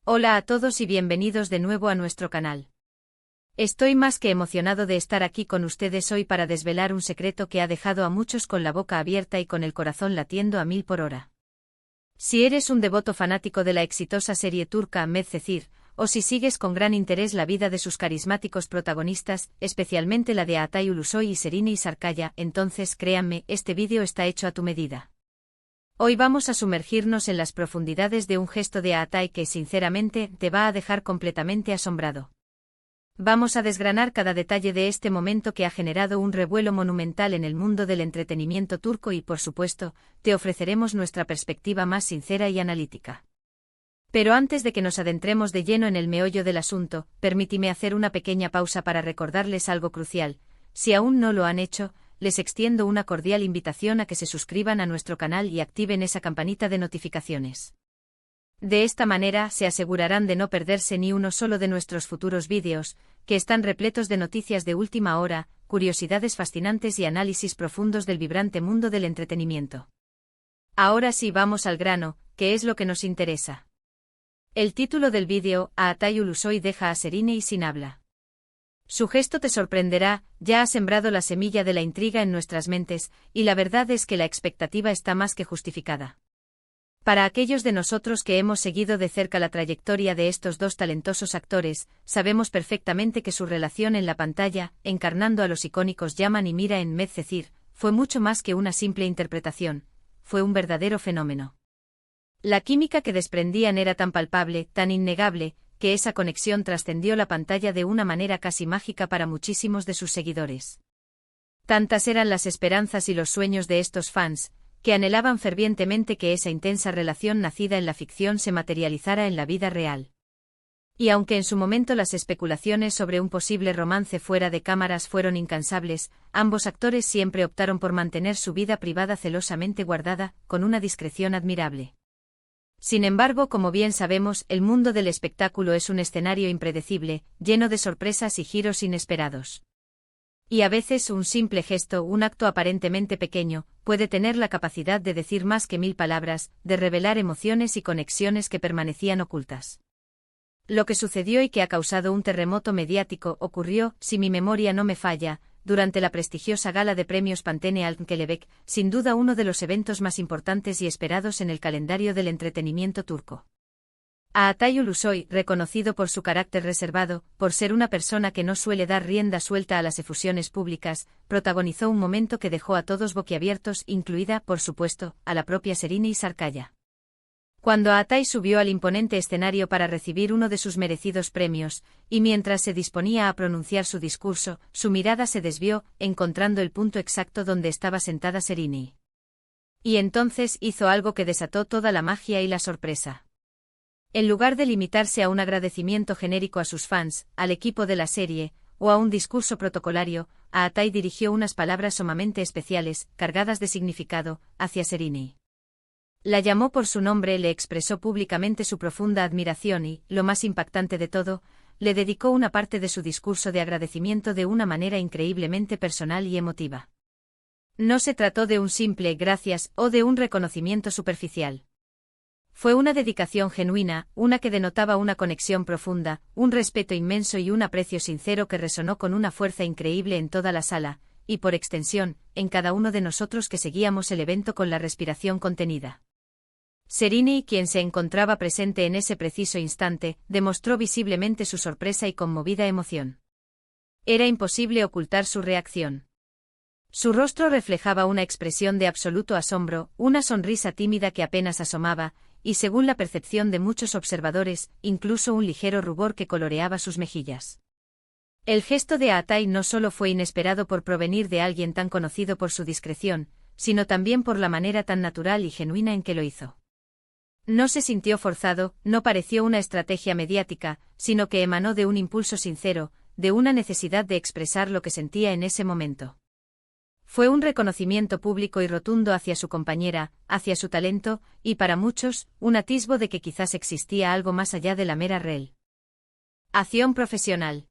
Hola a todos y bienvenidos de nuevo a nuestro canal. Estoy más que emocionado de estar aquí con ustedes hoy para desvelar un secreto que ha dejado a muchos con la boca abierta y con el corazón latiendo a 1000 por hora. Si eres un devoto fanático de la exitosa serie turca Medcezir, o si sigues con gran interés la vida de sus carismáticos protagonistas, especialmente la de Altay Ulusoy y Serine Sarıkaya, entonces créanme, este vídeo está hecho a tu medida. Hoy vamos a sumergirnos en las profundidades de un gesto de Altay que sinceramente te va a dejar completamente asombrado. Vamos a desgranar cada detalle de este momento que ha generado un revuelo monumental en el mundo del entretenimiento turco y por supuesto, te ofreceremos nuestra perspectiva más sincera y analítica. Pero antes de que nos adentremos de lleno en el meollo del asunto, permíteme hacer una pequeña pausa para recordarles algo crucial. Si aún no lo han hecho, les extiendo una cordial invitación a que se suscriban a nuestro canal y activen esa campanita de notificaciones. De esta manera se asegurarán de no perderse ni uno solo de nuestros futuros vídeos, que están repletos de noticias de última hora, curiosidades fascinantes y análisis profundos del vibrante mundo del entretenimiento. Ahora sí vamos al grano, que es lo que nos interesa. El título del vídeo, Altay Ulusoy deja a Serine sin habla. Su gesto te sorprenderá, ya ha sembrado la semilla de la intriga en nuestras mentes, y la verdad es que la expectativa está más que justificada. Para aquellos de nosotros que hemos seguido de cerca la trayectoria de estos dos talentosos actores, sabemos perfectamente que su relación en la pantalla, encarnando a los icónicos Yaman y Mira en Medcezir, fue mucho más que una simple interpretación, fue un verdadero fenómeno. La química que desprendían era tan palpable, tan innegable, que esa conexión trascendió la pantalla de una manera casi mágica para muchísimos de sus seguidores. Tantas eran las esperanzas y los sueños de estos fans, que anhelaban fervientemente que esa intensa relación nacida en la ficción se materializara en la vida real. Y aunque en su momento las especulaciones sobre un posible romance fuera de cámaras fueron incansables, ambos actores siempre optaron por mantener su vida privada celosamente guardada, con una discreción admirable. Sin embargo, como bien sabemos, el mundo del espectáculo es un escenario impredecible, lleno de sorpresas y giros inesperados. Y a veces un simple gesto, un acto aparentemente pequeño, puede tener la capacidad de decir más que 1000 palabras, de revelar emociones y conexiones que permanecían ocultas. Lo que sucedió y que ha causado un terremoto mediático ocurrió, si mi memoria no me falla, durante la prestigiosa gala de premios Pantene Altın Kelebek, sin duda uno de los eventos más importantes y esperados en el calendario del entretenimiento turco. Altay Ulusoy, reconocido por su carácter reservado, por ser una persona que no suele dar rienda suelta a las efusiones públicas, protagonizó un momento que dejó a todos boquiabiertos, incluida, por supuesto, a la propia Serine Sarıkaya. Cuando Altay subió al imponente escenario para recibir uno de sus merecidos premios, y mientras se disponía a pronunciar su discurso, su mirada se desvió, encontrando el punto exacto donde estaba sentada Serine. Y entonces hizo algo que desató toda la magia y la sorpresa. En lugar de limitarse a un agradecimiento genérico a sus fans, al equipo de la serie, o a un discurso protocolario, Altay dirigió unas palabras sumamente especiales, cargadas de significado, hacia Serine. La llamó por su nombre, le expresó públicamente su profunda admiración y, lo más impactante de todo, le dedicó una parte de su discurso de agradecimiento de una manera increíblemente personal y emotiva. No se trató de un simple gracias o de un reconocimiento superficial. Fue una dedicación genuina, una que denotaba una conexión profunda, un respeto inmenso y un aprecio sincero que resonó con una fuerza increíble en toda la sala, y por extensión, en cada uno de nosotros que seguíamos el evento con la respiración contenida. Serine, quien se encontraba presente en ese preciso instante, demostró visiblemente su sorpresa y conmovida emoción. Era imposible ocultar su reacción. Su rostro reflejaba una expresión de absoluto asombro, una sonrisa tímida que apenas asomaba, y según la percepción de muchos observadores, incluso un ligero rubor que coloreaba sus mejillas. El gesto de Altay no solo fue inesperado por provenir de alguien tan conocido por su discreción, sino también por la manera tan natural y genuina en que lo hizo. No se sintió forzado, no pareció una estrategia mediática, sino que emanó de un impulso sincero, de una necesidad de expresar lo que sentía en ese momento. Fue un reconocimiento público y rotundo hacia su compañera, hacia su talento, y para muchos, un atisbo de que quizás existía algo más allá de la mera acción profesional.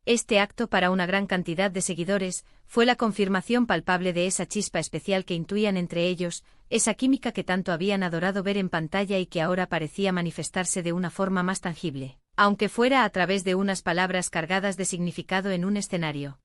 Este acto para una gran cantidad de seguidores fue la confirmación palpable de esa chispa especial que intuían entre ellos, esa química que tanto habían adorado ver en pantalla y que ahora parecía manifestarse de una forma más tangible, aunque fuera a través de unas palabras cargadas de significado en un escenario.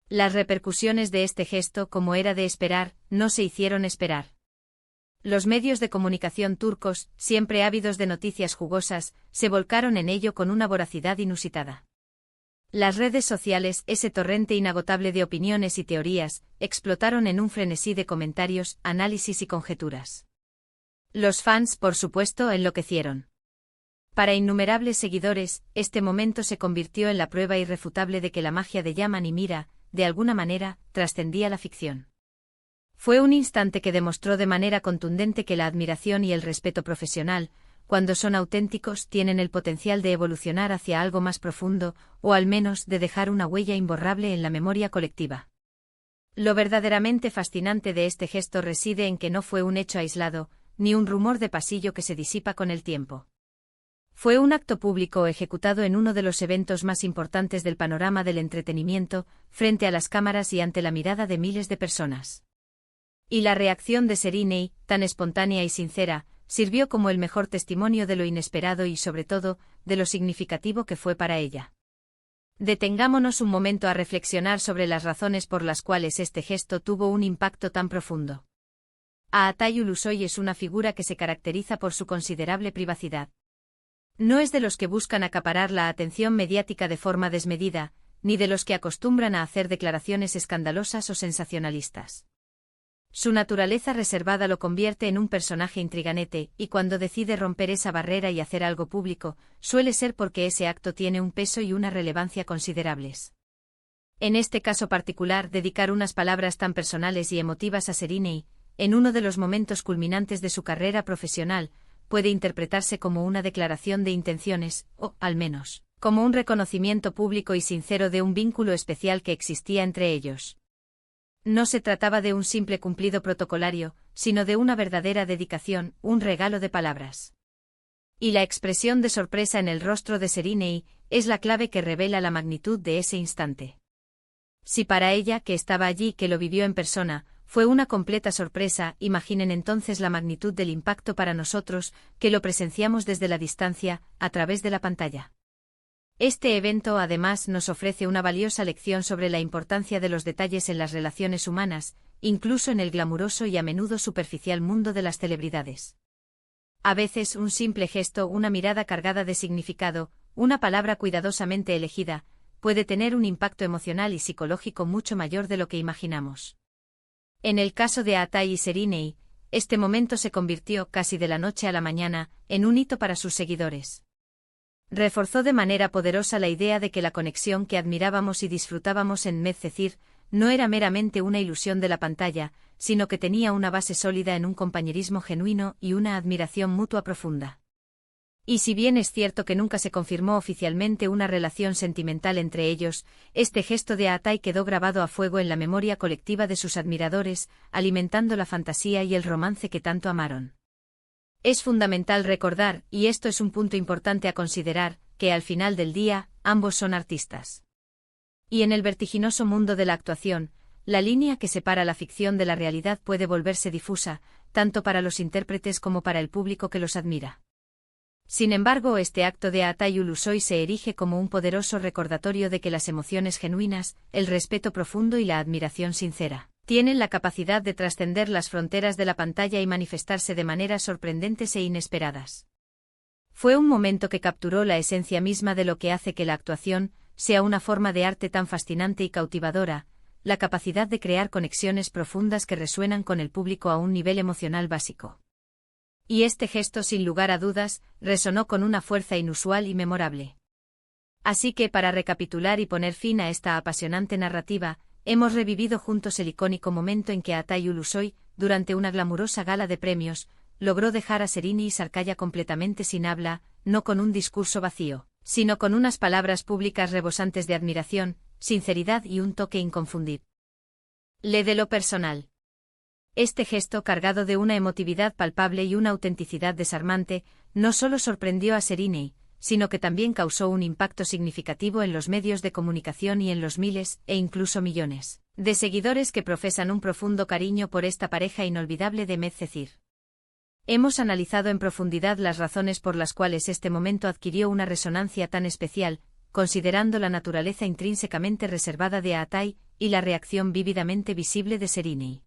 Las repercusiones de este gesto, como era de esperar, no se hicieron esperar. Los medios de comunicación turcos, siempre ávidos de noticias jugosas, se volcaron en ello con una voracidad inusitada. Las redes sociales, ese torrente inagotable de opiniones y teorías, explotaron en un frenesí de comentarios, análisis y conjeturas. Los fans, por supuesto, enloquecieron. Para innumerables seguidores, este momento se convirtió en la prueba irrefutable de que la magia de Yaman y Mira, de alguna manera, trascendía la ficción. Fue un instante que demostró de manera contundente que la admiración y el respeto profesional, cuando son auténticos, tienen el potencial de evolucionar hacia algo más profundo, o al menos de dejar una huella imborrable en la memoria colectiva. Lo verdaderamente fascinante de este gesto reside en que no fue un hecho aislado, ni un rumor de pasillo que se disipa con el tiempo. Fue un acto público ejecutado en uno de los eventos más importantes del panorama del entretenimiento, frente a las cámaras y ante la mirada de miles de personas. Y la reacción de Seriney, tan espontánea y sincera, sirvió como el mejor testimonio de lo inesperado y sobre todo, de lo significativo que fue para ella. Detengámonos un momento a reflexionar sobre las razones por las cuales este gesto tuvo un impacto tan profundo. Atay Ulusoy es una figura que se caracteriza por su considerable privacidad. No es de los que buscan acaparar la atención mediática de forma desmedida, ni de los que acostumbran a hacer declaraciones escandalosas o sensacionalistas. Su naturaleza reservada lo convierte en un personaje intriganete, y cuando decide romper esa barrera y hacer algo público, suele ser porque ese acto tiene un peso y una relevancia considerables. En este caso particular, dedicar unas palabras tan personales y emotivas a Seriney, en uno de los momentos culminantes de su carrera profesional, puede interpretarse como una declaración de intenciones, o, al menos, como un reconocimiento público y sincero de un vínculo especial que existía entre ellos. No se trataba de un simple cumplido protocolario, sino de una verdadera dedicación, un regalo de palabras. Y la expresión de sorpresa en el rostro de Seriney es la clave que revela la magnitud de ese instante. Si para ella, que estaba allí, que lo vivió en persona, fue una completa sorpresa, imaginen entonces la magnitud del impacto para nosotros, que lo presenciamos desde la distancia, a través de la pantalla. Este evento además nos ofrece una valiosa lección sobre la importancia de los detalles en las relaciones humanas, incluso en el glamuroso y a menudo superficial mundo de las celebridades. A veces un simple gesto, una mirada cargada de significado, una palabra cuidadosamente elegida, puede tener un impacto emocional y psicológico mucho mayor de lo que imaginamos. En el caso de Atay y Seriney, este momento se convirtió, casi de la noche a la mañana, en un hito para sus seguidores. Reforzó de manera poderosa la idea de que la conexión que admirábamos y disfrutábamos en Medcezir no era meramente una ilusión de la pantalla, sino que tenía una base sólida en un compañerismo genuino y una admiración mutua profunda. Y si bien es cierto que nunca se confirmó oficialmente una relación sentimental entre ellos, este gesto de Atay quedó grabado a fuego en la memoria colectiva de sus admiradores, alimentando la fantasía y el romance que tanto amaron. Es fundamental recordar, y esto es un punto importante a considerar, que al final del día, ambos son artistas. Y en el vertiginoso mundo de la actuación, la línea que separa la ficción de la realidad puede volverse difusa, tanto para los intérpretes como para el público que los admira. Sin embargo, este acto de Atay Ulusoy se erige como un poderoso recordatorio de que las emociones genuinas, el respeto profundo y la admiración sincera, tienen la capacidad de trascender las fronteras de la pantalla y manifestarse de maneras sorprendentes e inesperadas. Fue un momento que capturó la esencia misma de lo que hace que la actuación sea una forma de arte tan fascinante y cautivadora, la capacidad de crear conexiones profundas que resuenan con el público a un nivel emocional básico. Y este gesto, sin lugar a dudas, resonó con una fuerza inusual y memorable. Así que, para recapitular y poner fin a esta apasionante narrativa, hemos revivido juntos el icónico momento en que Atay Ulusoy, durante una glamurosa gala de premios, logró dejar a Seriney y Sarkaya completamente sin habla, no con un discurso vacío, sino con unas palabras públicas rebosantes de admiración, sinceridad y un toque inconfundible. De lo personal. Este gesto, cargado de una emotividad palpable y una autenticidad desarmante, no solo sorprendió a Seriney, sino que también causó un impacto significativo en los medios de comunicación y en los miles, e incluso millones, de seguidores que profesan un profundo cariño por esta pareja inolvidable de Medcezir. Hemos analizado en profundidad las razones por las cuales este momento adquirió una resonancia tan especial, considerando la naturaleza intrínsecamente reservada de Aatai y la reacción vívidamente visible de Sereni.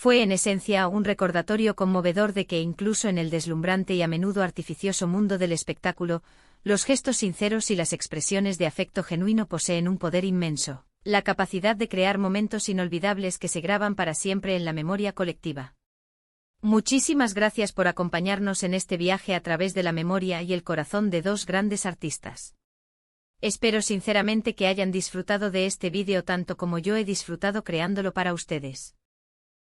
Fue en esencia un recordatorio conmovedor de que incluso en el deslumbrante y a menudo artificioso mundo del espectáculo, los gestos sinceros y las expresiones de afecto genuino poseen un poder inmenso, la capacidad de crear momentos inolvidables que se graban para siempre en la memoria colectiva. Muchísimas gracias por acompañarnos en este viaje a través de la memoria y el corazón de dos grandes artistas. Espero sinceramente que hayan disfrutado de este vídeo tanto como yo he disfrutado creándolo para ustedes.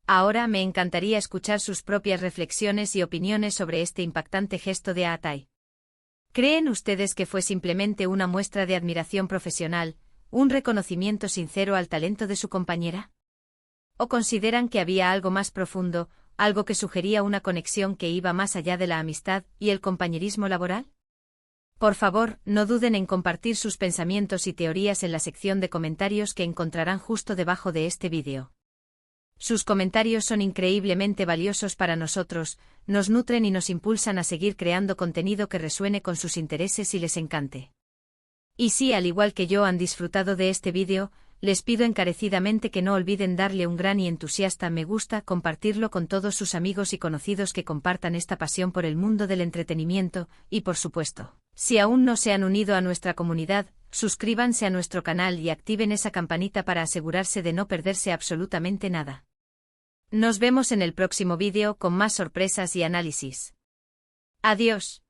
Ahora me encantaría escuchar sus propias reflexiones y opiniones sobre este impactante gesto de Aatai. ¿Creen ustedes que fue simplemente una muestra de admiración profesional, un reconocimiento sincero al talento de su compañera? ¿O consideran que había algo más profundo, algo que sugería una conexión que iba más allá de la amistad y el compañerismo laboral? Por favor, no duden en compartir sus pensamientos y teorías en la sección de comentarios que encontrarán justo debajo de este vídeo. Sus comentarios son increíblemente valiosos para nosotros, nos nutren y nos impulsan a seguir creando contenido que resuene con sus intereses y les encante. Y si al igual que yo han disfrutado de este vídeo, les pido encarecidamente que no olviden darle un gran y entusiasta me gusta, compartirlo con todos sus amigos y conocidos que compartan esta pasión por el mundo del entretenimiento, y por supuesto, si aún no se han unido a nuestra comunidad, suscríbanse a nuestro canal y activen esa campanita para asegurarse de no perderse absolutamente nada. Nos vemos en el próximo vídeo con más sorpresas y análisis. Adiós.